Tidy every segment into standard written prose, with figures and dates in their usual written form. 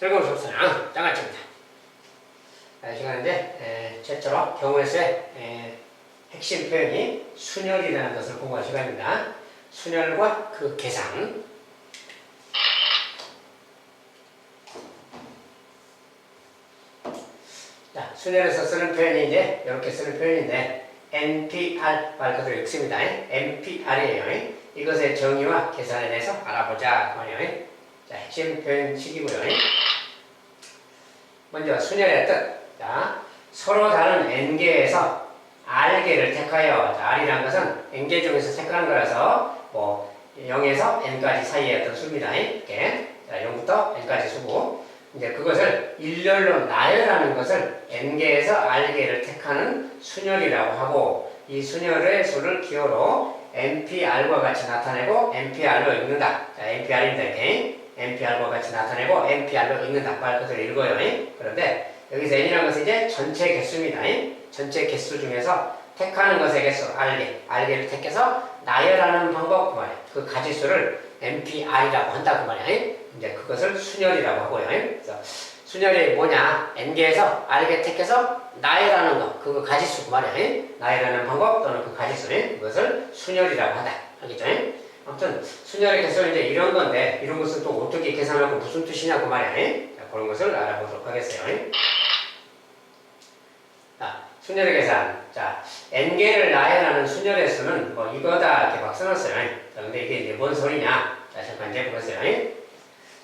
즐거운 수업사랑 장아찌입니다. 이 시간인데 최초로 경우에서의 핵심 표현이 순열이라는 것을 공부할 시간입니다. 순열과 그 계산. 자, 순열에서 쓰는 표현이 이제 이렇게 쓰는 표현인데 NPR 말 그대로 읽습니다. NPR이에요. 이것의 정의와 계산에 대해서 알아보자. 그만이에요. 자, 핵심 표현식이고요. 먼저 순열의 뜻. 자, 서로 다른 n개에서 r개를 택하여, 자, r이라는 것은 n개 중에서 택하는 거라서 뭐 0에서 n까지 사이의 어떤 수입니다. 이렇게. 자, 0부터 n까지 수고. 이제 그것을 일렬로 나열하는 것을 n개에서 r개를 택하는 순열이라고 하고, 이 순열의 수를 기호로 NPR과 같이 나타내고 NPR로 읽는다. 자, NPR입니다. 이렇게. NPR과 같이 나타내고 NPR로 읽는다. 말 그대로 읽어요. 그런데 여기서 n이라는 것은 이제 전체 개수입니다. 전체 개수 중에서 택하는 것의 개수, r개를 택해서 나열하는 방법, 그 말이에요. 그 가지수를 NPR이라고 한다. 그 말이에요. 이제 그것을 순열이라고 하고요. 그래서 순열이 뭐냐? n개에서 r개 택해서 나열하는 것, 그 가지수, 그 말이에요. 나열하는 방법 또는 그 가지수, 그것을 순열이라고 한다. 알겠죠? 아무튼 순열의 개수는 이제 이런 건데, 이런 것은 또 어떻게 계산하고 무슨 뜻이냐고 말이야. 자, 그런 것을 알아보도록 하겠어요. 자, 순열의 계산. 자, n개를 나열하는 순열의 수는 뭐 이거다 이렇게 막 써놨어요. 자, 근데 이게 이제 뭔 소리냐? 자, 잠깐 이제 보세요.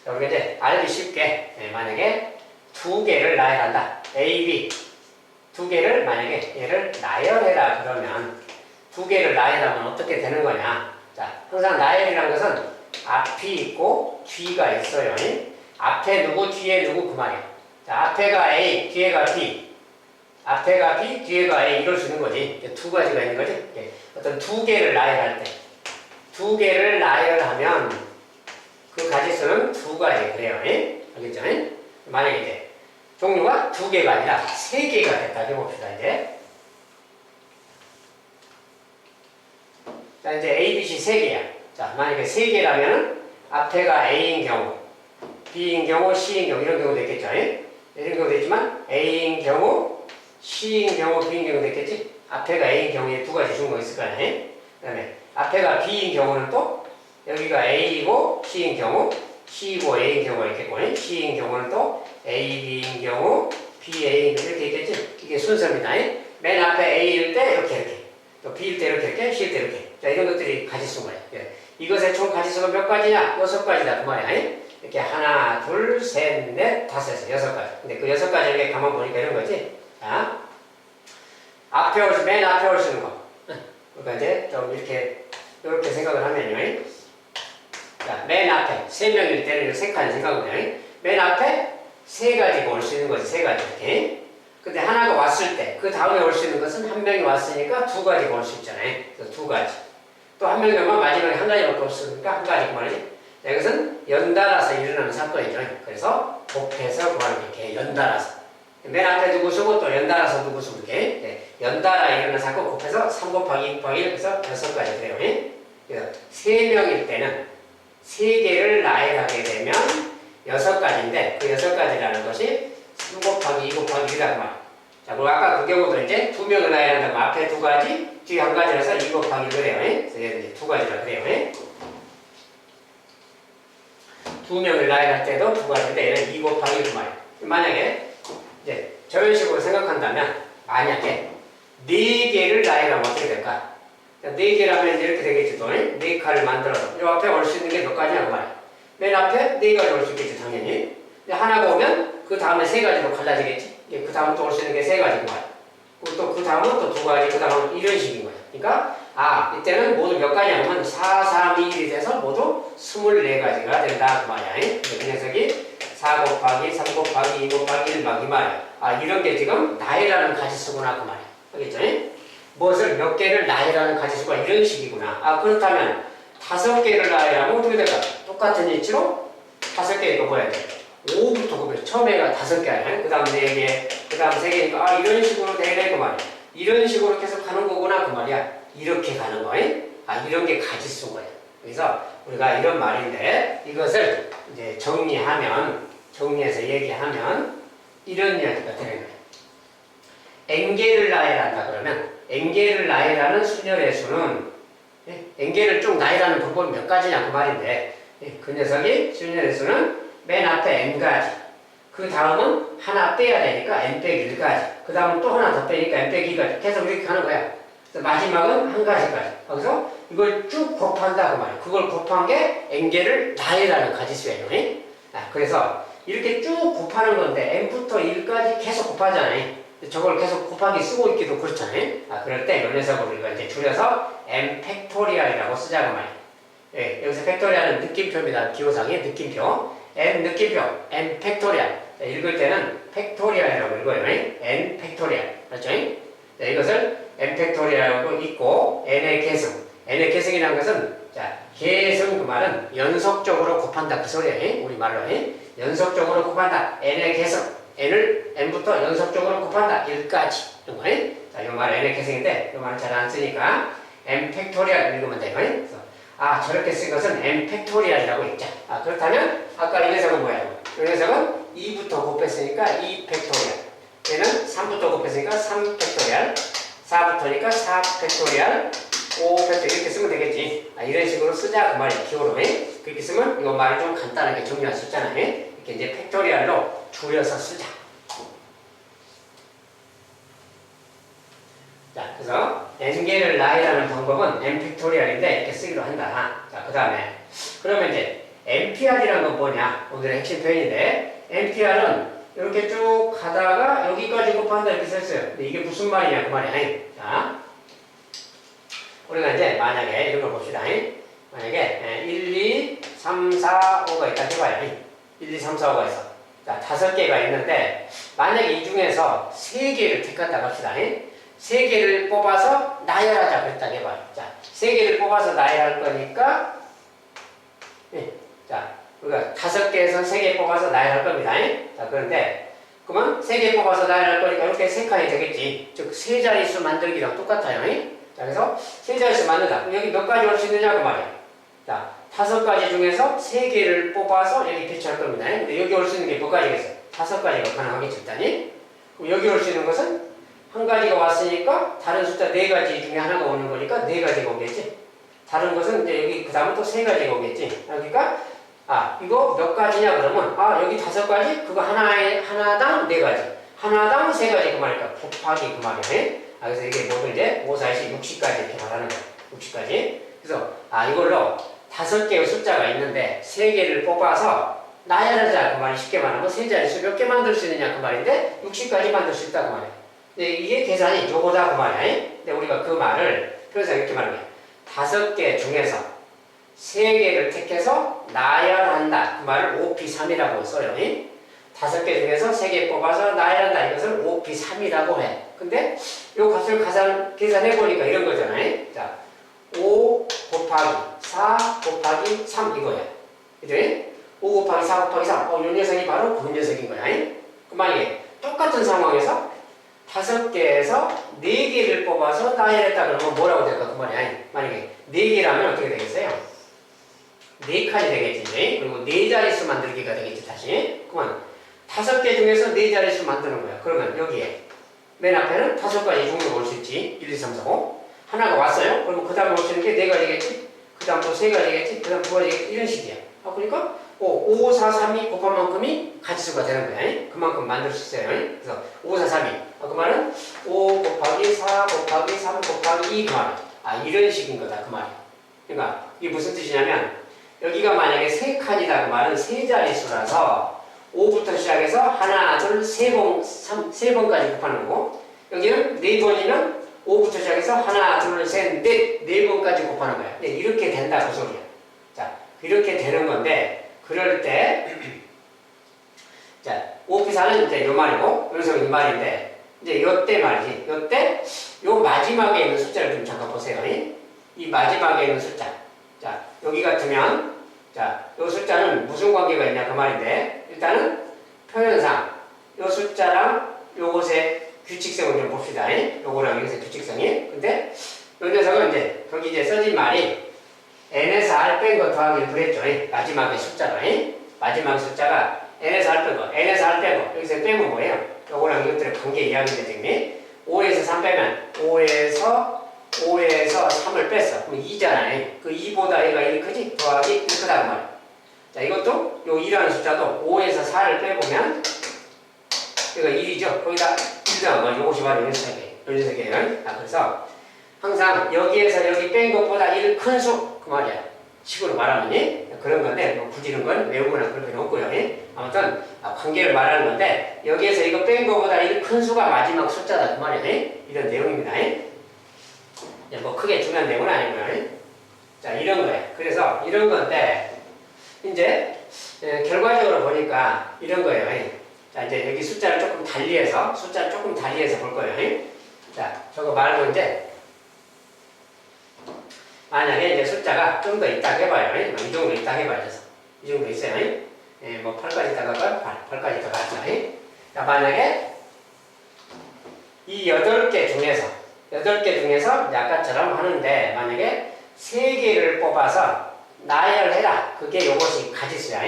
자, 우리가 이제 알기 쉽게, 만약에 두 개를 나열한다. A, B 두 개를 만약에 얘를 나열해라 그러면 두 개를 나열하면 어떻게 되는 거냐? 자, 항상 나열이라는 것은 앞이 있고 뒤가 있어요. 앞에 누구, 뒤에 누구, 그 말이에요. 자, 앞에가 A, 뒤에가 B. 앞에가 B, 뒤에가 A, 이럴 수 있는 거지. 두 가지가 있는 거지. 어떤 두 개를 나열할 때. 두 개를 나열하면 그 가지수는 두 가지, 그래요. 알겠죠? 만약에 이제 종류가 두 개가 아니라 세 개가 됐다. 해봅시다, 이제. 자, 이제 A, B, C 세 개야. 자, 만약에 세 개라면 앞에가 A인 경우, B인 경우, C인 경우, 이런 경우도 있겠죠. 이런 경우도 있지만 A인 경우, C인 경우, B인 경우도 있겠지. 앞에가 A인 경우에 두 가지 준 거 있을 거 아니에요. 그 다음에 앞에가 B인 경우는 또 여기가 A이고 C인 경우, C이고 A인 경우가 있겠고, C인 경우는 또 A, B인 경우, B, A인 경우 이렇게 있겠지. 이게 순서입니다. 맨 앞에 A일 때 이렇게. 또 B일 때 이렇게, C일 때 이렇게. 자, 이런 것들이 가지수인 거예요. 이것의 총 가지수가 몇 가지냐? 6가지다. 그 말이야. 이렇게 하나, 둘, 셋, 넷, 다섯에서 6가지. 근데 그 6가지 이렇게 가만 보니까 이런 거지. 자, 맨 앞에 올 수 있는 거. 그러니까 이제 좀 이렇게 생각을 하면요. 자, 맨 앞에 3명일 때는 3칸 생각하면 맨 앞에 3가지가 올 수 있는 거지. 3가지 이렇게. 근데 하나가 왔을 때 그 다음에 올 수 있는 것은 한 명이 왔으니까 2가지가 올 수 있잖아요. 그래서 2가지. 또 한 명이 오면 마지막에 한 가지밖에 없으니까 한 가지 그 말이지. 자, 이것은 연달아서 일어나는 사건이죠. 그래서 곱해서 그걸 이렇게 연달아서. 맨 앞에 두고 쓰고 또 연달아서 두고 쓰고 이렇게. 연달아 일어나는 사건 곱해서 3 곱하기 2 곱하기 1 그래서 6가지 돼요. 그래서 3명일 때는 3개를 나열하게 되면 6가지인데 그 6가지라는 것이 3 곱하기 2 곱하기 1이라고 말이야. 자, 그리고 아까 그 경우도 이제 2명을 나열한다면 앞에 2가지, 뒤에 1가지라서 2 곱하기 1 그래요. 그래서 얘는 이제 2가지라 그래요. 2명을 나열할 때도 2가지인데 얘는 2 곱하기 1 말이야. 만약에 이제 저런 식으로 생각한다면 만약에 4개를 나열하면 어떻게 될까? 4개라면 이렇게 되겠지. 또 4칸을 만들어서 이 앞에 올 수 있는 게 몇 가지냐고 말이야. 맨 앞에 4가지 올 수 있겠지 당연히. 근데 하나가 오면 그 다음에 3가지로 갈라지겠지. 그 다음 또 올 수 있는 게 3가지인 거야. 또 그 다음은 또 2가지, 그 다음은 이런 식인 거야. 그러니까 이때는 모두 몇 가지냐면 4, 3, 2, 1이 돼서 모두 24가지가 된다 그 말이야. 그 녀석이 4 곱하기 3 곱하기 2 곱하기 1 막 이 말이야. 이런 게 지금 나열하는 가지수구나 그 말이야. 알겠죠? 무엇을 몇 개를 나열하는 가지수가 이런 식이구나. 그렇다면 5개를 나열하면 어떻게 될까? 똑같은 위치로 5개 이거 뭐야 돼? 5부터 9에 처음에가 5개 아니야? 그 다음 4개, 그 다음 3개니까 이런 식으로 되네 그 말이야. 이런 식으로 계속 가는 거구나 그 말이야. 이렇게 가는 거야. 이런 게 가지수인 거야. 그래서 우리가 이런 말인데 이것을 이제 정리하면 정리해서 얘기하면 이런 이야기가 되는 거예요. n개를 나열한다 그러면 n개를 나열하는 순열의 수는 n개를 쭉 나열하는 방법이 몇 가지냐 그 말인데 그 녀석이 순열의 수는 맨 앞에 n가지 그 다음은 하나 빼야 되니까 n 빼기 1가지 그 다음은 또 하나 더 빼니까 n 빼기 2가지 계속 이렇게 가는 거야. 그래서 마지막은 한 가지까지. 그래서 이걸 쭉 곱한다 그 말이야. 그걸 곱한 게 n개를 나열하는 가지수예요. 그래서 이렇게 쭉 곱하는 건데 n부터 1까지 계속 곱하잖아요. 저걸 계속 곱하기 쓰고 있기도 그렇잖아요. 그럴 때 이 녀석을 우리가 이제 줄여서 n 팩토리얼이라고 쓰자고 말이에요. 예, 여기서 팩토리얼은 느낌표입니다. 기호상의 느낌표. n 느낌표, n 팩토리얼. 읽을 때는 팩토리얼이라고 읽어요. n 팩토리얼. 맞죠? 이것을 n 팩토리얼이라고 읽고 n의 계승. n의 계승이라는 것은 자, 계승 그 말은 연속적으로 곱한다 그 소리예요. 우리 말로 연속적으로 곱한다. n의 계승. n부터 연속적으로 곱한다. 1까지. 이런 거예요. 자, 이 말 n의 계승인데, 이 말은 잘 안 쓰니까 n 팩토리얼 읽으면 돼요. 그래서, 저렇게 쓴 것은 n 팩토리얼이라고 읽자. 그렇다면, 아까 이 녀석은 뭐야? 이 녀석은 2부터 곱했으니까 2 팩토리얼. 얘는 3부터 곱했으니까 3 팩토리얼. 4부터니까 4 팩토리얼. 5 팩토리얼. 이렇게 쓰면 되겠지. 이런 식으로 쓰자. 그 말이에요. 기호로. 그렇게 쓰면 이 말을 좀 간단하게 정리할 수 있잖아요. 이렇게 이제 팩토리얼로 줄여서 쓰자. 자, 그래서 n개를 나열하는 방법은 n 팩토리얼인데 이렇게 쓰기로 한다. 자, 그 다음에 그러면 이제 npr이라는 건 뭐냐? 오늘의 핵심 표현인데 npr은 이렇게 쭉 가다가 여기까지 곱한다 이렇게 썼어요. 근데 이게 무슨 말이냐 그 말이야. 자, 우리가 이제 만약에 이런 걸 봅시다. 만약에 1, 2, 3, 4, 5가 있다 해봐요. 1, 2, 3, 4, 5가 있어. 자, 5개가 있는데 만약에 이 중에서 3개를 택한다고 합시다. 3개를 뽑아서 나열하자 그랬다 해봐요. 자, 3개를 뽑아서 나열할 거니까 자, 우리가 5개에서 3개 뽑아서 나열할 겁니다. 자, 그런데 그러면 3개 뽑아서 나열할 거니까 이렇게 3칸이 되겠지. 즉, 3자릿수 만들기랑 똑같아요. 자, 그래서 3자릿수 만든다. 그럼 여기 몇 가지 올 수 있느냐 그 말이야. 자, 5가지 중에서 3개를 뽑아서 여기 배치할 겁니다. 근데 여기 올 수 있는 게 몇 가지겠어요? 5가지가 가능하겠죠, 일단이. 그럼 여기 올 수 있는 것은 한 가지가 왔으니까 다른 숫자 4가지 중에 하나가 오는 거니까 4가지가 오겠지. 다른 것은 이제 여기 그 다음은 또 3가지가 오겠지. 그러니까 이거 몇 가지냐 그러면 여기 5가지 그거 하나당 4가지 하나당 3가지 그 말이니까 곱하기 그 말이네. 그래서 이게 모두 이제 5, 4, 10, 60까지 이렇게 말하는 거야. 60까지. 그래서 이걸로 5개의 숫자가 있는데 3개를 뽑아서 나열하자 그 말이 쉽게 말하면 3자릿수 몇 개 만들 수 있느냐 그 말인데 60까지 만들 수 있다 그 말이야. 근데 이게 계산이 요거다 그 말이야. 근데 우리가 그 말을 표현상 이렇게 말하는 거야. 5개 중에서 3개를 택해서 나열한다 그 말을 5p3이라고 써요. 5개 중에서 3개 뽑아서 나열한다 이것을 5p3이라고 해. 근데 요 값을 계산해 보니까 이런 거잖아요. 자, 5 곱하기 4 곱하기 3 이거야. 그죠? 5 곱하기 4 곱하기 3. 요 녀석이 바로 그 녀석인 거야. 그 만약에 똑같은 상황에서 5개에서 4개를 뽑아서 나열했다 그러면 뭐라고 될까? 그 말이야. 만약에 4개라면 어떻게 되겠어요? 4칸이 되겠지. 그리고 4자릿수 만들기가 되겠지, 다시. 그러면 5개 중에서 4자릿수 만드는 거야. 그러면 여기에 맨 앞에는 5가지 종류가 올 수 있지. 1, 2, 3, 4, 5. 하나가 왔어요. 그러면 그 다음에 올 수 있는 게 4가지겠지. 그 다음 또 3가지겠지. 그 다음 2가지겠지. 이런 식이야. 그러니까 5, 4, 3이 곱한 만큼이 가지수가 되는 거야. 그만큼 만들 수 있어요. 그래서 5, 4, 3이. 그 말은 5 곱하기 4 곱하기 3 곱하기 2 그 말이야. 이런 식인 거다. 그 말이야. 그러니까 이게 무슨 뜻이냐면 여기가 만약에 3칸이다. 그 말은 3자릿수라서 5부터 시작해서 하나, 둘, 3번까지 곱하는 거고 여기는 4번이면 5부터 시작해서 하나, 둘, 셋, 넷, 4번까지 곱하는 거야. 이렇게 된다 그 소리야. 자, 이렇게 되는 건데 그럴 때 자, 5p4는 이제 요 말이고 여기서 이 말인데 이제 요때 말이지. 요때 요 마지막에 있는 숫자를 좀 잠깐 보세요. 이 마지막에 있는 숫자. 자, 여기 같으면 자, 요 숫자는 무슨 관계가 있냐 그 말인데 일단은 표현상 요 숫자랑 요것의 규칙성을 좀 봅시다. 요거랑 이것의 규칙성이. 근데 요 녀석은 이제 거기 이제 써진 말이 n에서 r 뺀 거 더하기 1 그랬죠. 마지막에 숫자로. 마지막 숫자가 n에서 r 빼고 n에서 r 빼고 여기서 빼면 뭐예요? 요거랑 이것들의 관계 이야기인데 지금 5에서 3 빼면 5에서 3을 뺐어. 그럼 2잖아요. 그 2보다 얘가 1이 크지? 더하기 1 크다고 말이야. 자, 이것도 요 2라는 숫자도 5에서 4를 빼보면 이거 1이죠. 거기다 1 더하면 이것이 바로 연쇄계예요. 그래서 항상 여기에서 여기 뺀 것보다 1 큰 수, 그 말이야. 식으로 말하면 그런 건데 뭐 굳이 이런 건 외우거나 그럴 필요 없고요. 아무튼 관계를 말하는 건데 여기에서 이거 뺀 것보다 1 큰 수가 마지막 숫자다 그 말이야. 이런 내용입니다. 뭐 크게 중요한 내용은 아니고요. 자, 이런 거예요. 그래서 이런 건데 이제 결과적으로 보니까 이런 거예요. 자, 이제 여기 숫자를 조금 달리해서 볼 거예요. 자, 저거 말고 이제 만약에 이제 숫자가 좀 더 있다 해봐요. 이 정도 있다 해봐요. 이 정도 있어요. 뭐 8까지 있다가 8까지 더 갔다. 자, 만약에 이 8개 중에서 이제 아까처럼 하는데 만약에 3개를 뽑아서 나열해라. 그게 요것이 가지수야.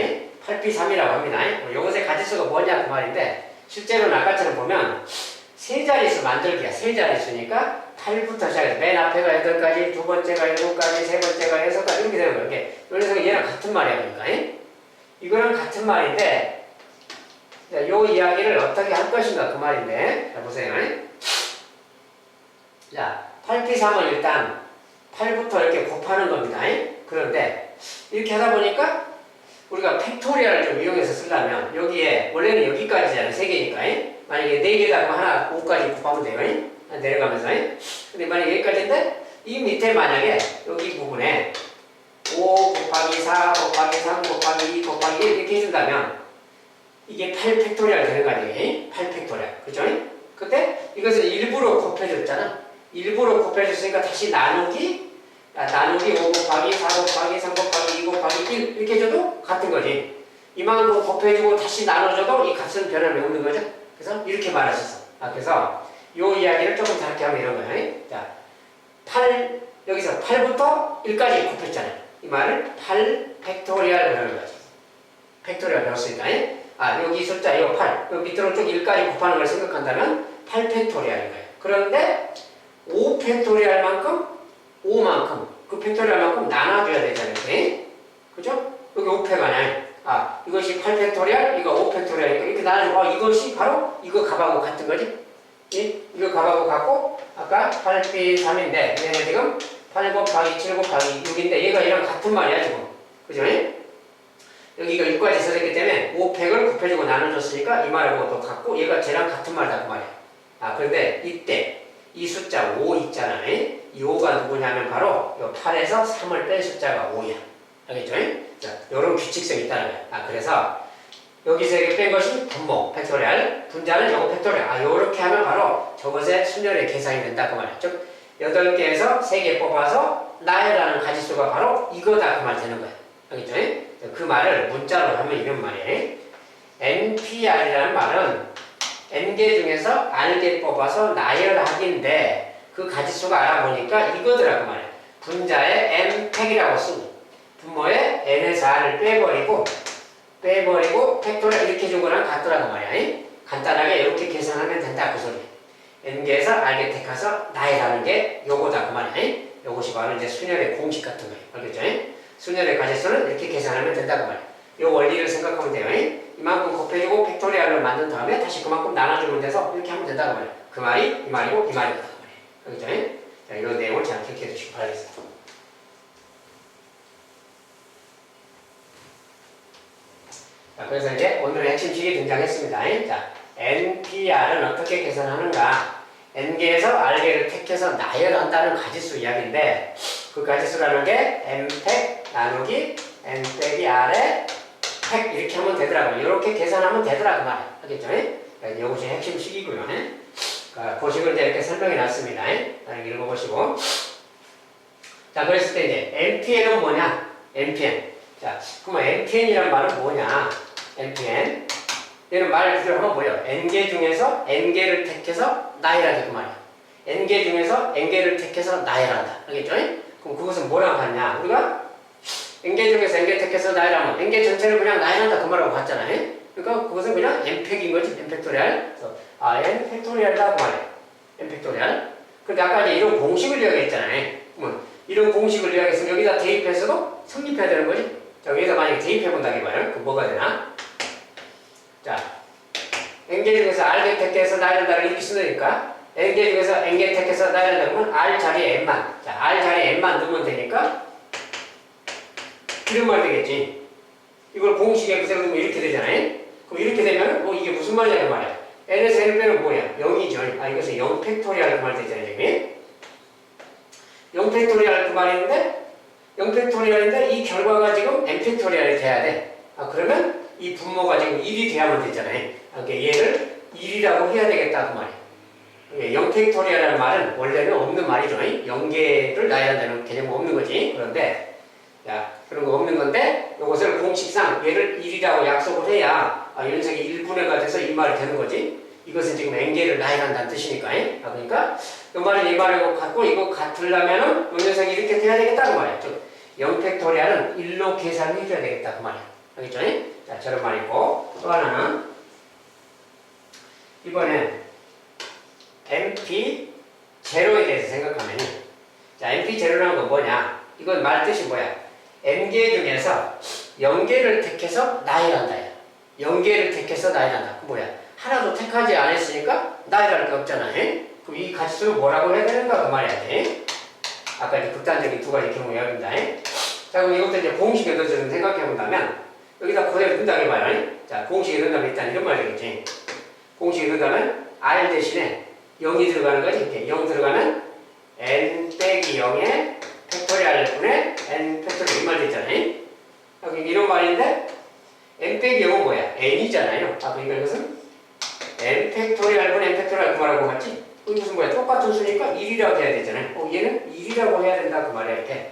8p3이라고 합니다. 요것의 가지수가 뭐냐 그 말인데 실제로는 아까처럼 보면 세 자릿수 만들기야. 세 자릿수니까 8부터 시작해서 맨 앞에가 8가지, 두 번째가 7가지, 세 번째가 6가지 이렇게 되는 거예요. 그래서 얘랑 같은 말이야. 그러니까 이거랑 같은 말인데 자, 요 이야기를 어떻게 할 것인가 그 말인데 자, 보세요. 자, 8p3은 일단 8부터 이렇게 곱하는 겁니다. 그런데 이렇게 하다 보니까 우리가 팩토리얼을 좀 이용해서 쓰려면 여기에 원래는 여기까지잖아요. 3개니까 만약에 4개다 그러면 하나 5까지 곱하면 돼요. 내려가면서 근데 만약에 여기까지인데 이 밑에 만약에 여기 부분에 5 곱하기 4 곱하기 3 곱하기 2 곱하기 1 이렇게 해준다면 이게 8팩토리얼 되는 거 아니에요? 8팩토리얼 그죠? 그때 이것을 일부러 곱해줬잖아. 일부러 곱해줬으니까 다시 나누기 5 곱하기 4 곱하기 3 곱하기 2 곱하기 1 이렇게 해줘도 같은 거지. 이만큼 곱해주고 다시 나눠줘도 이 값은 변함이 없는 거죠. 그래서 이렇게 말하셨어. 그래서 요 이야기를 조금 다르게 하면 이런 거예요. 자, 8 여기서 8부터 1까지 곱했잖아요. 이 말을 8 팩토리얼 배우는 거지. 팩토리얼 배웠으니까. 여기 숫자 요 8 요 밑으로 쭉 1까지 곱하는 걸 생각한다면 8 팩토리얼인 거예요. 그런데 5 팩토리얼만큼 5만큼 그 팩토리얼만큼 나눠줘야 되잖아요. 그죠? 여기 5팩 아니야. 이것이 8 팩토리얼, 이거 5 팩토리얼이니까 이렇게 나눠주고 이것이 바로 이거 값하고 같은 거지. 이거 값하고 같고 아까 8p3인데 얘는 지금 8 곱하기 7 곱하기 6인데 얘가 얘랑 같은 말이야 지금. 그죠? 여기가 6까지 써졌기 때문에 5팩을 곱해주고 나눠줬으니까 이 말하고 또 같고 얘가 쟤랑 같은 말이다 그 말이야. 그런데 이때 이 숫자 5 있잖아요. 이 5가 누구냐면 바로 이 8에서 3을 뺀 숫자가 5야. 알겠죠? 자, 요런 규칙성이 있다는 거야. 그래서 여기서 이렇게 뺀 것이 분모, 팩토리얼, 분자는 요거 팩토리얼. 요렇게 하면 바로 저것의 순열의 계산이 된다 그 말이야. 즉 8개에서 3개 뽑아서 나열하는 가지수가 바로 이거다 그 말 되는 거야. 알겠죠? 그 말을 문자로 하면 이런 말이에요. NPR이라는 말은 N개 중에서 R개 뽑아서 나열하기인데 그 가지수가 알아보니까 이거더라고 말이야. 분자의 N팩이라고 씁니다. 분모의 N에서 R을 빼버리고 팩토리얼 이렇게 준 거랑 같더라고 말이야. 간단하게 이렇게 계산하면 된다 그 소리야. N개에서 R개 택해서 나열하는 게 요거다 그 말이야. 요것이 바로 이제 순열의 공식 같은 거예요. 알겠죠? 순열의 가지수는 이렇게 계산하면 된다고 말이야. 요 원리를 생각하면 돼요. 이만큼 곱해주고 팩토리얼로 만든 다음에 다시 그만큼 나눠주면 돼서 이렇게 하면 된다고 말이야. 그 말이 이 말이고 이 말이다 그 말이야. 알겠죠? 자, 이런 내용을 잘 기억해 주시기 바라겠습니다. 자, 그래서 이제 오늘의 핵심식이 등장했습니다. 자, NPR은 어떻게 계산하는가? N개에서 R개를 택해서 나열한다는 가지수 이야기인데 그 가지수라는 게 N팩 나누기 N 빼기 R의 팩 이렇게 하면 되더라고요. 이렇게 계산하면 되더라고 말이야. 알겠죠? 이것이 핵심식이고요. 그 식을 이제 이렇게 설명해 놨습니다. 읽어보시고. 자, 그랬을 때 이제 NPN은 뭐냐? NPN. 자, 그러면 NPN이란 말은 뭐냐? NPN. 얘는 말 그대로 하면 뭐예요? N개 중에서 N개를 택해서 나열하기 그 말이야. N개 중에서 N개를 택해서 나열한다. 알겠죠? 그럼 그것은 뭐랑 같냐? 우리가 n개 중에서 n개 택해서 나열하면 n개 전체를 그냥 나열한다 그 말하고 같잖아요. 그러니까 그것은 그냥 n팩인 거지. n 팩토리얼. 그래서 n 팩토리얼이다 그 말이에요. n 팩토리얼. 근데 아까 이제 이런 공식을 이야기했잖아요. 이런 공식을 이야기했으면 여기다 대입해서도 성립해야 되는 거지. 자, 여기다 만약에 대입해본다 이거예요. 그럼 뭐가 되나? 자, n개 중에서 r개 택해서 나열한다를 이렇게 쓰니까 n개 중에서 n개 택해서 나열한다 그러면 r 자리에 n만. 자, r 자리에 n만 넣으면 되니까 이런 말 되겠지. 이걸 공식에 그대로 두면 이렇게 되잖아요. 그럼 이렇게 되면 이게 무슨 말이냐 그 말이야. n에서 n 빼면 뭐야? 0이죠. 아, 이것은 0 팩토리얼 그 말 되잖아요. 지금 0 팩토리얼 그 말인데 0 팩토리얼인데 이 결과가 지금 n 팩토리얼이 돼야 돼. 아, 그러면 이 분모가 지금 1이 돼야만 되잖아요. 그러니까 얘를 1이라고 해야 되겠다 그 말이야. 0 팩토리얼이라는 말은 원래는 없는 말이죠. 0개를 나열한다는 개념은 없는 거지. 그런데 자, 그런 거 없는 건데 이것을 공식상 얘를 1이라고 약속을 해야 이 녀석이 1분해가 돼서 이 말이 되는 거지. 이것은 지금 n개를 나열한다는 뜻이니까. 그러니까 이 말은 이 말하고 같고 이거 같으려면은 이 녀석이 이렇게 돼야 되겠다 그 말이야. 즉 0 팩토리얼은 1로 계산을 해줘야 되겠다 그 말이야. 알겠죠? 자, 저런 말이고 또 하나는 이번엔 MP 제로에 대해서 생각하면 자, MP 제로라는 건 뭐냐? 이건 말 뜻이 뭐야? n개 중에서 0개를 택해서 나열한다. 0개를 택해서 나열한다. 그 뭐야? 하나도 택하지 않았으니까 나열할 게 없잖아. 그럼 이 가지수를 뭐라고 해야 되는가 그 말이야. 아까 이제 극단적인 두 가지 경우 이야기입니다. 자, 그럼 이것도 이제 공식에 넣어서 좀 생각해 본다면 여기다 그대로 넣는다고 해봐요. 자, 공식에 넣는다면 일단 이런 말이 되겠지. 공식에 넣는다면 r 대신에 0이 들어가는 거지. 이렇게 0 들어가면 n 빼기 0에 팩토리얼 분의 n 팩토리얼 이 말 됐잖아요. 여기 이런 말인데 n 빼기 0은 뭐야? n이잖아요. 아, 그러니까 이것은 n 팩토리얼 분의 n 팩토리얼 그 말하고 같지? 이것은 뭐야? 똑같은 수니까 1이라고 해야 되잖아요. 얘는 1이라고 해야 된다 그 말이야. 이렇게.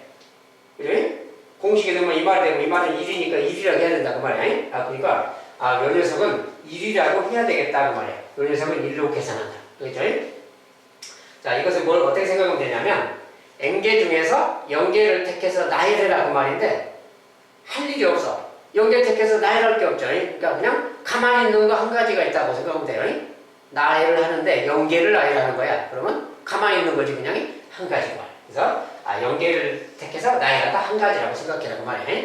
그래? 공식에 넣으면 이 말이 되고 이 말은 1이니까 1이라고 해야 된다 그 말이야. 아, 그러니까 요 녀석은 1이라고 해야 되겠다 그 말이야. 요 녀석은 1로 계산한다. 그렇죠? 자, 이것을 뭘 어떻게 생각하면 되냐면 n개 중에서 0개를 택해서 나열해라 그 말인데 할 일이 없어. 0개 택해서 나열할 게 없죠. 그러니까 그냥 가만히 있는 거 한 가지가 있다고 생각하면 돼요. 나열을 하는데 0개를 나열하는 거야. 그러면 가만히 있는 거지 그냥 한 가지고. 그래서 0개를 택해서 나열한다 한 가지라고 생각해라 그 말이야.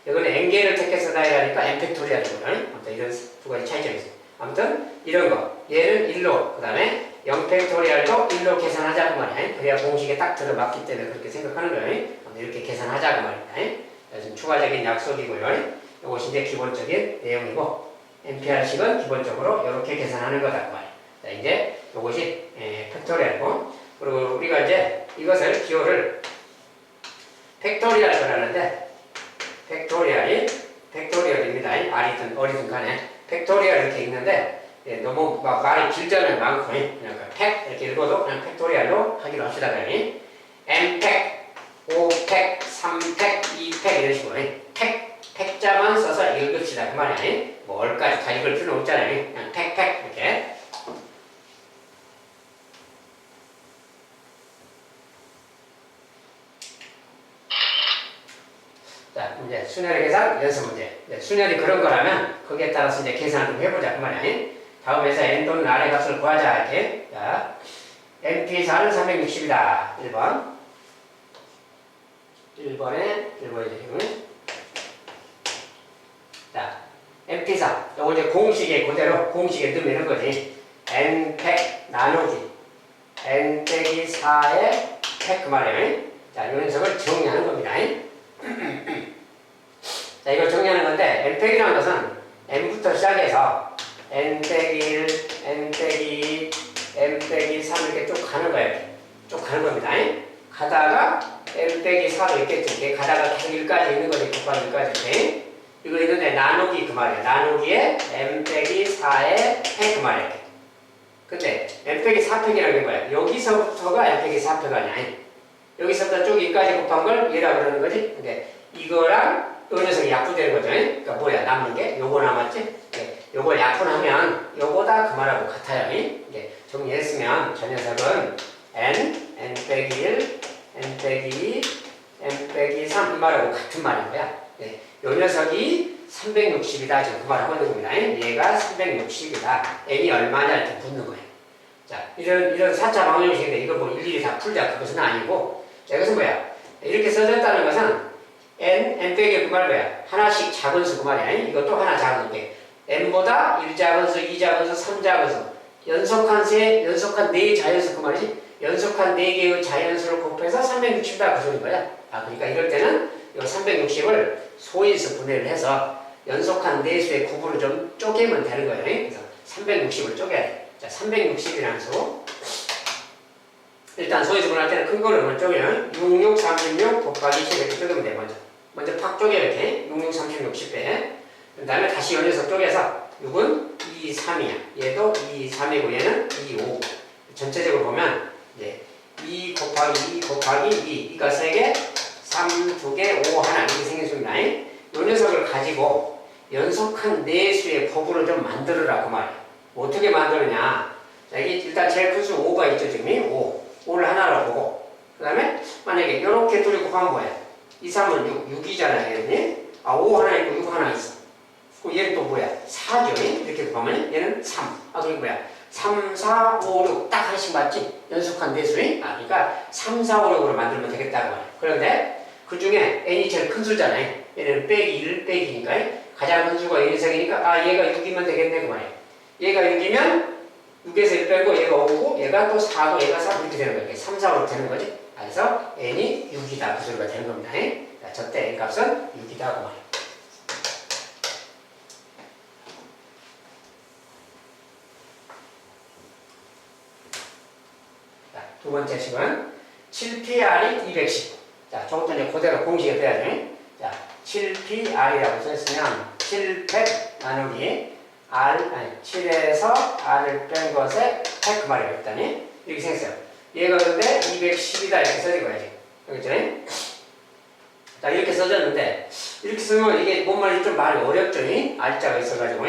이거는 n개를 택해서 나열하니까 n 팩토리얼이거든. 아무튼 이런 두 가지 차이점이 있어요. 아무튼 이런 거 얘는 1로 그 다음에 0 팩토리얼도 1로 계산하자 그 말이야. 그래야 공식에 딱 들어맞기 때문에 그렇게 생각하는 거예요. 이렇게 계산하자 그 말이야. 좀 추가적인 약속이고요. 이것이 이제 기본적인 내용이고 NPR식은 기본적으로 이렇게 계산하는 거다 그 말이야. 자, 이제 이것이 팩토리얼이고 그리고 우리가 이제 이것을 기호를 팩토리얼을 하는데 팩토리얼입니다. R이든 어리든 간에 팩토리얼 이렇게 읽는데 너무 막 말이 길잖아요. 많고 그냥 팩 이렇게 읽어도 그냥 팩토리얼로 하기로 합시다. 그러니 N팩, 5팩, 3팩, 2팩 이런 식으로 팩자만 써서 읽읍시다 그 말이야. 뭐 얼까지 다 읽을 필요는 없잖아요. 그냥 팩 이렇게. 자, 이제 순열의 계산 연습 문제. 순열이 그런 거라면 거기에 따라서 이제 계산을 좀 해보자 그 말이야. 다음에서 n 또는 r의 값을 구하자 이렇게. 자, NP4는 360이다. 1번. 1번이지. 자, NP4. 요거 이제 공식에 그대로 공식에 넣으면 거지. n팩 나누기 n 빼기 4의 팩 그 말이에요. 자, 이 녀석을 정리하는 겁니다. 자, 이걸 정리하는 건데 n팩이라는 것은 n부터 시작해서 n 빼기 1, n 빼기 2, n 빼기 3 이렇게 쭉 가는 거예요. 쭉 가는 겁니다. 가다가 n 빼기 4도 있겠지. 이렇게 가다가 계속 1까지 있는 거지. 곱하기 1까지 이렇게. 이거 있는데 나누기 그 말이야. 나누기에 n 빼기 4의 팩 그 말이야. 근데 n 빼기 4팩이라는 게 뭐야? 여기서부터가 n 빼기 4팩 아니야. 여기서부터 쭉 2까지 곱한 걸 얘라 그러는 거지. 근데 이거랑 요 녀석이 약분되는 거죠. 그러니까 뭐야? 남는 게 요거 남았지? 요걸 약분하면 요거다 그 말하고 같아요. 이게 정리했으면 저 녀석은 n 빼기 1, n 빼기 2, n 빼기 3 말하고 같은 말인 거야. 예. 요 녀석이 360이다. 지금 그 말 하고 있는 겁니다. 얘가 360이다. n이 얼마냐 이렇게 묻는 거예요. 자, 이런 4차 방정식인데 이거 뭐 일일이 다 풀자 그것은 아니고, 자, 이것은 뭐야? 이렇게 써졌다는 것은 n 빼기 그 말 뭐야? 하나씩 작은 수 그 말이야. 이것도 하나 작은 게 n보다 1작은 수, 2작은 수, 3작은 수, 연속한 4 자연수 그 말이지. 연속한 4개의 자연수를 곱해서 360이다 그 소리인 거야. 아, 그러니까 이럴 때는 이 360을 소인수 분해를 해서 연속한 4수의 구분을 좀 쪼개면 되는 거예요. 그래서 360을 쪼개야 돼. 자, 360이라는 수. 일단 소인수 분할 때는 큰 거를 먼저 쪼개면 66, 36 곱하기 10 이렇게 쪼개면 돼. 먼저 팍 쪼개 이렇게 66, 36, 10배. 그 다음에 다시 이 녀석 쪼개서 6은 2, 3이야. 얘도 2, 3이고 얘는 2, 5. 전체적으로 보면 이제 2 곱하기 2 곱하기 2. 그러니까 3개, 3, 2개, 5, 하나 이렇게 생긴 수입니다. 이 녀석을 가지고 연속한 4수의 곱으로 좀 만들으라 그 말이야. 어떻게 만드느냐. 자, 이게 일단 제일 큰 수 5가 있죠. 지금 5를 하나로 보고 그 다음에 만약에 이렇게 둘이 곱하면 뭐야? 2, 3은 6이잖아요. 얘는. 아, 5 하나 있고 6 하나 있어. 그럼 얘는 또 뭐야? 4죠. 이렇게 곱하면 얘는 3. 아, 그게 뭐야? 3, 4, 5, 6 딱 하나씩 맞지? 연속한 대수인? 아, 그러니까 3, 4, 5, 6으로 만들면 되겠다고 말이야. 그런데 그 중에 n이 제일 큰 수잖아요. 얘는 빼기 1 빼기니까 가장 큰 수가 1승이니까 아, 얘가 6이면 되겠네 그 말이야. 얘가 6이면 6에서 1 빼고 얘가 5고 얘가 또 4고 얘가 3 이렇게 되는 거야. 3, 4, 5로 되는 거지. 그래서 n이 6이다 그 소리가 되는 겁니다. 자, 저때 n 값은 6이다 그 말이야. 두 번째 식은 7PR이 210. 자, 저것도 이제 그대로 공식에 빼야죠. 자, 7PR이라고 써있으면 700 나누기 R, 아니, 7에서 R을 뺀 것에 100 그 말이에요. 일단이. 이렇게 생겼어요. 얘가 근데 210이다 이렇게 써진 거야지. 그렇죠? 자, 이렇게 써졌는데, 이렇게 쓰면 이게 뭔 말인지 좀 말이 어렵죠? R자가 있어가지고.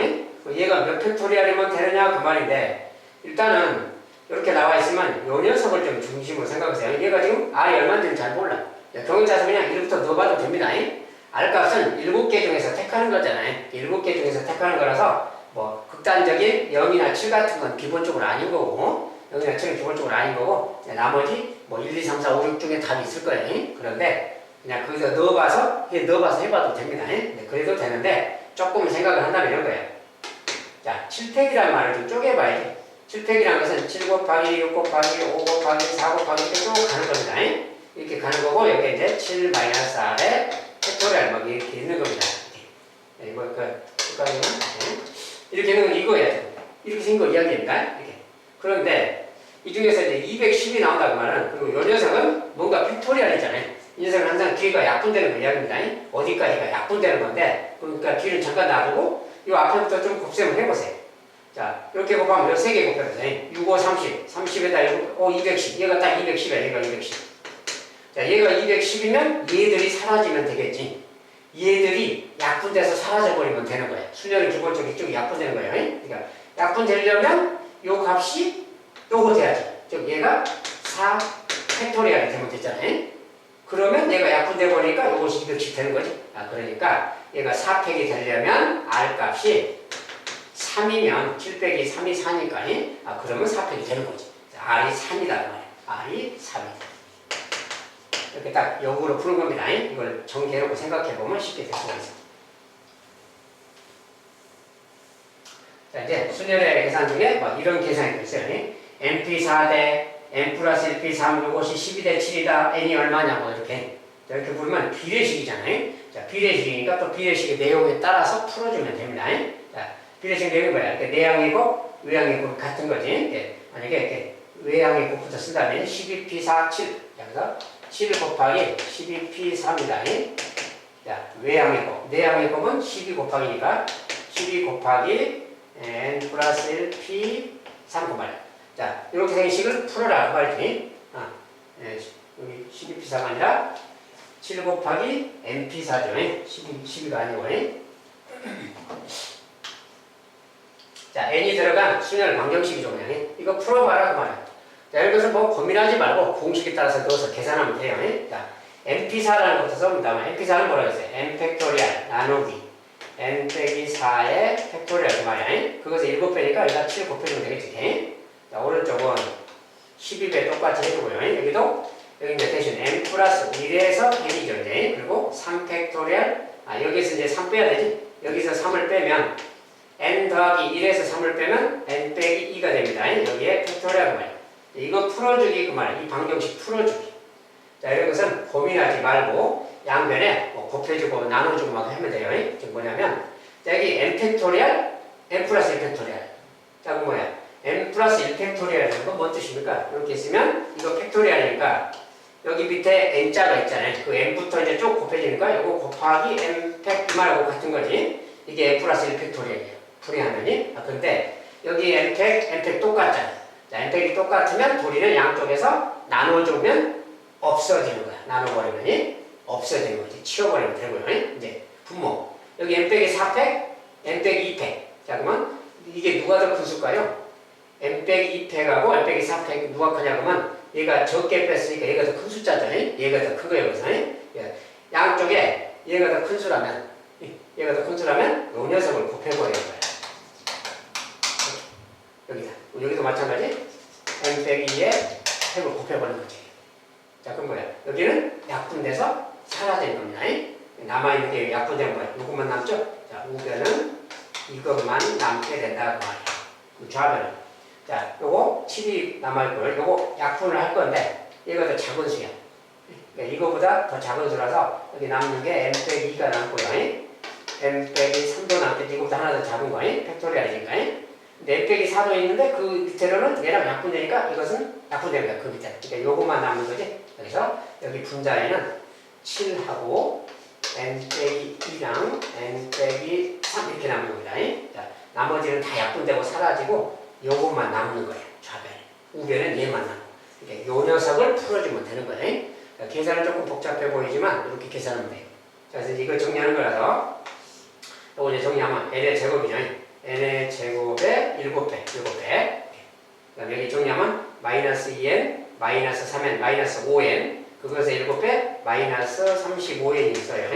얘가 몇 팩토리얼이면 되느냐 그 말인데, 일단은 이렇게 나와 있으면 요 녀석을 좀 중심으로 생각하세요. 얘가 지금 R이 얼마인지는 잘 몰라. 경우 짜서 그냥 1부터 넣어봐도 됩니다. R 값은 7개 중에서 택하는 거잖아요. 7개 중에서 택하는 거라서 뭐 극단적인 0이나 7 같은 건 기본적으로 아닌 거고 0이나 7은 기본적으로 아닌 거고 나머지 뭐 1, 2, 3, 4, 5, 6 중에 답이 있을 거예요. 그런데 그냥 거기서 넣어봐서 해봐도 됩니다. 그래도 되는데 조금 생각을 한다면 이런 거예요. 자, 7팩이라는 말을 좀 쪼개봐야지. 7팩이라는 것은 7 곱하기 6 곱하기 5 곱하기 4 곱하기 이렇게 쭉 가는 겁니다. 이렇게 가는 거고 여기 이제 7 마이너스 R에 팩토리얼 막 이렇게 있는 겁니다. 이거 이렇게 있는 건 이거예요. 이렇게 생긴 거 이야기입니다. 이렇게. 그런데 이 중에서 이제 210이 나온다고 말은 그리고 이 녀석은 뭔가 팩토리얼이잖아요. 이 녀석은 항상 뒤가 약분되는 거 이야기입니다. 어디까지가 약분되는 건데 그러니까 뒤를 잠깐 놔두고 이 앞에부터 좀 곱셈을 해보세요. 자, 이렇게 곱하면 이 3개 곱해보세요. 6, 5, 30. 30에다 5, 210. 얘가 딱 210이야. 얘가 210. 자, 얘가 210이면 얘들이 사라지면 되겠지. 얘들이 약분돼서 사라져버리면 되는 거예요. 수녀는 기본적으로 이쪽이 약분되는 거예요. 그러니까 약분되려면 요 값이 요거 돼야지. 즉 얘가 4 팩토리얼이 되면 되잖아요. 그러면 얘가 약분돼 버리니까 요것이 210 되는 거지. 아, 그러니까 얘가 4팩이 되려면 R 값이 3이면 7 빼기 3이 4니까 아, 그러면 4팩이 되는 거지. R이 3이다 말이야. R이 3이다. 이렇게 딱 역으로 푸는 겁니다. 이걸 정리해놓고 생각해보면 쉽게 될 수가 있어. 자, 이제 순열의 계산 중에 막 이런 계산이 있어요. NP 4대 N 플러스 1P 3 이것이 12대 7이다. N이 얼마냐고 이렇게 부르면 비례식이잖아요. 자, 비례식이니까 또 비례식의 내용에 따라서 풀어주면 됩니다. 자, 비례식 내용이 뭐야? 이렇게 내항이고 외항이고 같은 거지. 만약에 이렇게 외항의 곱부터 쓴다면 12P 4, 7. 그래서 7 곱하기 12P 3이다. 자, 외항의 곱. 내항의 곱은 12 곱하기니까 12 곱하기 N 플러스 1P 3 그 말이야. 자, 이렇게 생긴 식을 풀어라 그 말이지. 여기 12P 3가 아니라 7 곱하기 NP 4죠. 12가 아니고. 자, n이 들어간 순열 방정식이죠. 그냥. 이거 풀어봐라 그 말이야. 자, 이것은 뭐 고민하지 말고 공식에 따라서 넣어서 계산하면 돼요. 자, mp4라는 것부터 써본다면 mp4는 뭐라고 했어요? m 팩토리얼 나누기 n 빼기 4의 팩토리얼 그 말이야. 그것을 7배니까 여기다 7 곱해주면 되겠지. 자, 오른쪽은 12배 똑같이 해주고요. 여기도 여기 이제 대신 n 플러스 1에서 100이죠. 이제. 그리고 3 팩토리얼 여기서 이제 3 빼야 되지. 여기서 3을 빼면 n 더하기 1에서 3을 빼면 n 빼기 2가 됩니다. 여기에 팩토리얼 그 말이야. 이거 풀어주기 그 말이야. 이 방정식 풀어주기. 자, 이런 것은 고민하지 말고 양변에 뭐 곱해주고 나눠주고 막 하면 돼요. 지금 뭐냐면 여기 n 팩토리얼, n 플러스 1 팩토리얼. 자, 그럼 뭐야? n 플러스 1 팩토리얼이라는 건 뭔 뜻입니까? 이렇게 있으면 이거 팩토리얼이니까 여기 밑에 n자가 있잖아요. 그 n부터 이제 쭉 곱해지니까 이거 곱하기 n 팩 이 말하고 같은 거지. 이게 n 플러스 1 팩토리얼이에요. 풀이하면이. 근데 여기 n 팩 똑같잖아. 자, n 팩이 똑같으면 도리는 양쪽에서 나눠주면 없어지는 거야. 나눠버리면 없어지는 거지. 치워버리면 되고요. 이제 분모. 여기 n 빼기 4팩, n 빼기 2팩. 자, 그러면 이게 누가 더 큰 수일까요? n 빼기 2팩하고 n 빼기 4팩 누가 크냐 그러면 얘가 적게 뺐으니까 얘가 더 큰 숫자죠. 얘가 더 큰 거예요. 그래서 양쪽에 얘가 더 큰 수라면 얘가 더 큰 수라면 이 녀석을 곱해버리는 거야. 여기다. 여기도 마찬가지. n 빼기 2에 팩을 곱해버리는 거지. 자, 그럼 뭐야? 여기는 약분돼서 사라지는 겁니다. 남아있는 게 약분된 거야. 이것만 남죠? 자, 우변은 이것만 남게 된다. 그 말이야. 좌변은. 자, 요거 7이 남아있고요. 요거 약분을 할 건데, 얘가 더 작은 수야. 그러니까 이거보다 더 작은 수라서 여기 남는 게 n 빼기 2가 남고요. n 빼기 3도 남겠지. 이거보다 하나 더 작은 거. 팩토리얼이니까. 근데 n 빼기 4도 있는데 그 밑에로는 얘랑 약분되니까 이것은 약분됩니다. 그 밑에. 그러니까 요것만 남는 거지. 그래서 여기 분자에는 7하고 n 빼기 2랑 n 빼기 3 이렇게 남는 겁니다. 자, 나머지는 다 약분되고 사라지고 요것만 남는 거예요. 좌변에. 우변은 얘만 남고. 그러니까 요 녀석을 풀어주면 되는 거예요. 자, 계산은 조금 복잡해 보이지만 이렇게 계산하면 돼요. 자, 그래서 이거 정리하는 거라서 요거 이제 정리하면 n의 제곱이죠. n의 제곱에 7배. 그 다음에 여기 정리하면 마이너스 2n, 마이너스 3n, 마이너스 5n 그것에 7배 마이너스 35n이 있어요.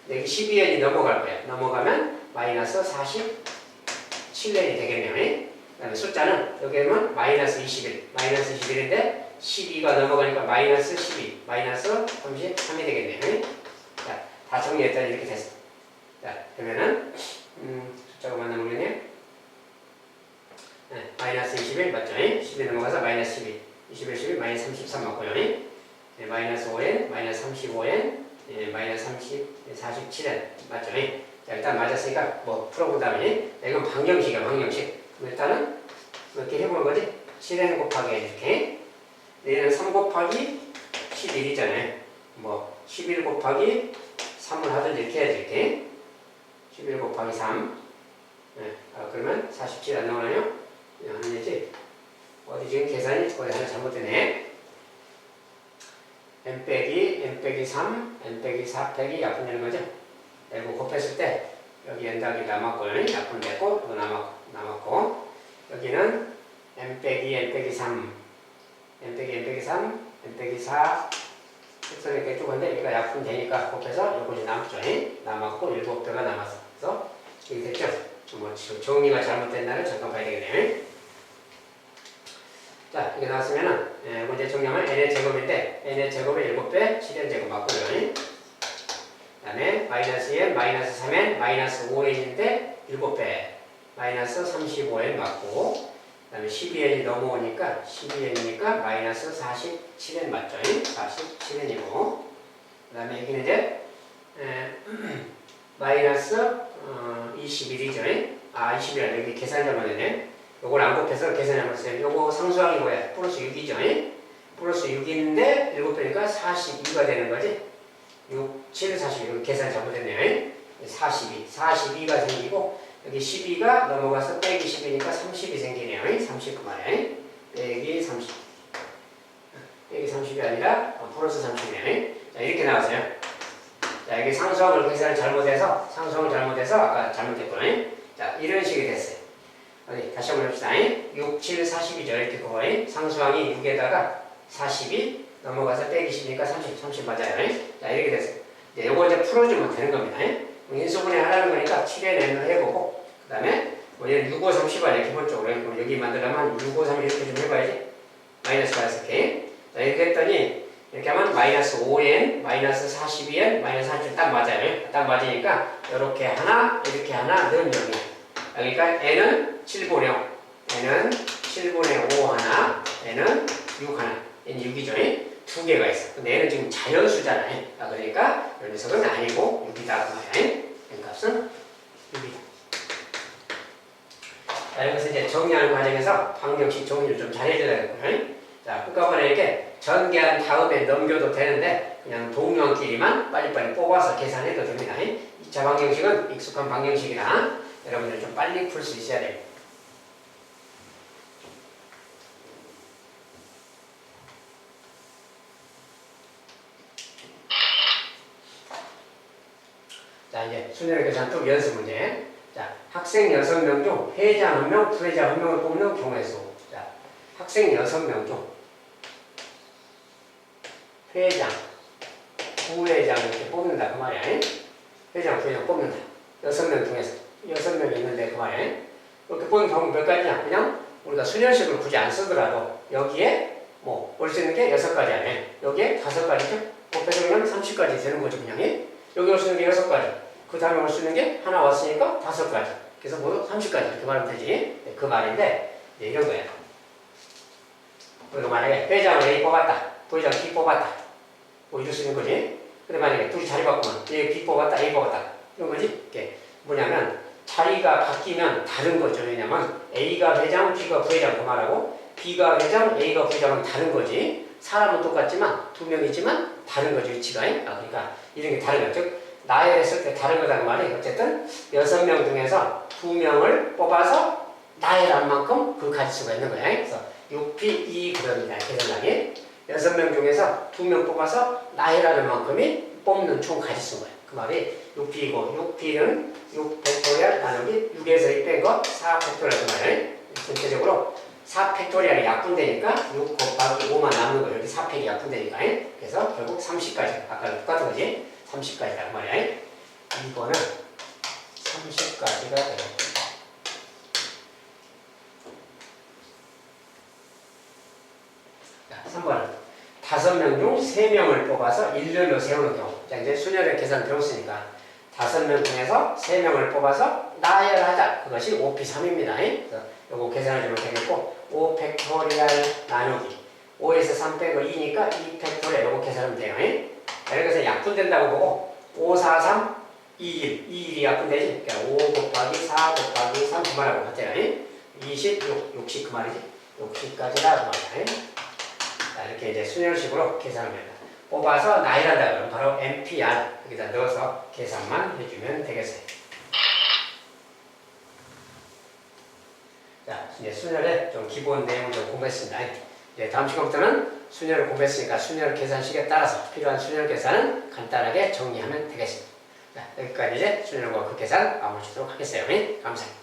여기 12n이 넘어갈 거예요. 넘어가면 마이너스 47n이 되겠네요. 그 다음에 숫자는 여기에는 마이너스 21, 마이너스 21인데 12가 넘어가니까 마이너스 12, 마이너스 33이 되겠네요. 자, 다 정리했더니 이렇게 됐어. 자, 그러면은 숫자가 맞나 모르겠네요. 네, 마이너스 21 맞죠? 12 넘어가서 마이너스 12, 21, 12, 마이너스 33 맞고요. 네, 마이너스 5n, 마이너스 35n, 네, 마이너스 47n 맞죠? 자, 일단 맞았으니까 뭐 풀어본 다음에 이건 방정식이야. 방정식. 그럼 일단은 이렇게 해보는 거지. 7n 곱하기 이렇게 얘는 3 곱하기 11이잖아요. 뭐 11 곱하기 3을 하든지 이렇게 해야지. 이렇게 11 곱하기 3 네, 그러면 47 안 나오나요? 아니지. 어디 지금 계산이 어디 하나 잘못되네. n 빼기 3, n 빼기 4 팩이 약분되는 거죠. 그리고 곱했을 때 여기 n 더하기 남았고 약분되고 또 남았고 여기는 n 빼기 3, n 빼기 3, n 빼기 4 색선이 이렇게 쭉 하는데 얘가 약분되니까 곱해서 요것이 남죠. 남았고 7배가 남았어. 그래서 여기 됐죠? 뭐 정리가 잘못된 날을 잠깐 봐야 되겠네요. 자, 이게 나왔으면은 이제 정리하면 n의 제곱인데 n의 제곱에 7배 7n 제곱 맞고요. 그 다음에 마이너스 n, 마이너스 3n, 마이너스 5n인데 7배 마이너스 35n 맞고 그 다음에 12n이 넘어오니까 12n이니까 마이너스 47n 맞죠? 47n이고 그 다음에 여기는 이제 마이너스 21이죠? 21 여기 계산 잘못했네. 요걸 안 곱해서 계산해봤어요. 요거 상수항이 뭐야? 플러스 6이죠? 플러스 6인데 7배니까 42가 되는 거지? 6, 7, 42. 여기 계산 잘못했네요. 42가 생기고 여기 12가 넘어가서 빼기 10이니까 30이 생기네요. 30 그 말이야. 빼기 30. 빼기 30이 아니라 플러스 30이네요. 자, 이렇게 나왔어요. 자, 여기 상수항을 계산을 잘못해서 아까 잘못했거든요. 자, 이런 식이 됐어요. 어디 다시 한번 해봅시다. 6, 7, 40이죠. 이렇게 거의 상수항이 6에다가 40이 넘어가서 빼기 10이니까 30 맞아요. 자, 이렇게 됐어요. 이제 요거 이제 풀어주면 되는 겁니다. 인수분해 하라는 거니까 7의 n을 해보고, 그 다음에 얘는 6, 5, 3, 10이야, 기본적으로. 그럼 여기 만들려면 6, 5, 3 이렇게 좀 해봐야지. 마이너스 4이렇게. 자, 이렇게 했더니, 이렇게 하면 마이너스 5n, 마이너스 42n, 마이너스 40 딱 맞아요. 딱 맞으니까, 이렇게 하나, 이렇게 하나, 는 0이야. 그러니까 n은 7분의 0, n은 7분의 5 하나, n은 6 하나. 얘는 6이죠. 두 개가 있어. 근데 얘는 지금 자연수잖아요. 그러니까 이 녀석은 아니고 6이다. 그 말이야. 이 값은 6이다. 자, 여기서 이제 정리하는 과정에서 방정식 정리를 좀 잘해줘야 되고요. 자, 끝까지 이렇게 전개한 다음에 넘겨도 되는데 그냥 동명끼리만 빨리빨리 뽑아서 계산해도 됩니다. 2차 방정식은 익숙한 방정식이라 여러분들 좀 빨리 풀 수 있어야 돼요. 자, 이제 순열의 계산 또 연습 문제. 자, 학생 6명 중 회장 1명, 부회장 1명을 뽑는 경우의 수. 자, 학생 6명 중 회장, 부회장 이렇게 뽑는다 그 말이야. 회장, 부회장 뽑는다. 6명 중에서 6명이 있는데 그 말이야. 이렇게 뽑는 경우 몇 가지냐? 그냥 우리가 순열식을 굳이 안 쓰더라도 여기에 뭐 올 수 있는 게 6가지 여기에 5가지죠. 곱해서 그냥 30까지 되는 거죠 그냥. 여기 올 수 있는 게 6가지. 그 다음에 올 수 있는 게 하나 왔으니까 5가지. 그래서 모두 30가지 이렇게 말하면 되지. 네, 그 말인데 이런 거야. 우리가 만약에 회장을 A 뽑았다. 부회장 B 뽑았다. 뭐 이럴 수 있는 거지. 근데 만약에 둘이 자리 바꾸면 얘 B 뽑았다. A 뽑았다. 이런 거지. 이게 뭐냐면 자리가 바뀌면 다른 거죠. 왜냐면 A가 회장, B가 부회장 그 말하고 B가 회장, A가 부회장은 다른 거지. 사람은 똑같지만 두 명이지만 다른 거죠. 위치가. 그러니까 이런 게 다른 거죠. 나열했을 때 다른 거다는 말이 어쨌든 6명 중에서 2명을 뽑아서 나열한 만큼 그 가지수가 있는 거야. 그래서 6P 2g이다. 계산량이 6명 중에서 2명 뽑아서 나열하는 만큼이 뽑는 총 가지수인 거야. 그 말이 6P이고 6P는 6 팩토리얼 나누기 6에서 2 뺀 거 4 팩토리얼 그 말이야. 전체적으로 4 팩토리얼이 약분되니까 6 곱하기 5만 남는 거 여기 4팩이 약분되니까 그래서 결국 30까지 아까랑 똑같은 거지. 30까지란 말이야. 이거는 30까지가 되고. 자, 3번은 5명 중 3명을 뽑아서 일렬로 세우는 경우. 자, 이제 순열의 계산 배웠으니까 5명 중에서 3명을 뽑아서 나열하자. 그것이 5P3입니다. 그래서 요거 계산해주면 되겠고 5 팩토리얼 나누기 5에서 3 빼고 2니까 2 팩토리얼 요거 계산하면 돼요. 이렇게 해서 약분된다고 보고 5, 4, 3, 2, 1, 2, 1이 약분되지. 그러니까 5 곱하기 4 곱하기 3 그 말하고 같아요. 26, 60 그 말이지. 60까지라 그 말이야. 자, 이렇게 이제 순열식으로 계산을 합니다. 뽑아서 나열한다 그러면 바로 NPR 여기다 넣어서 계산만 해주면 되겠어요. 자, 이제 순열의 좀 기본 내용을 좀 공부했습니다. 이제 다음 시간부터는 순열을 공부했으니까 순열 계산식에 따라서 필요한 순열 계산은 간단하게 정리하면 되겠습니다. 자, 여기까지 이제 순열과 그 계산 마무리 짓도록 하겠어요. 감사합니다.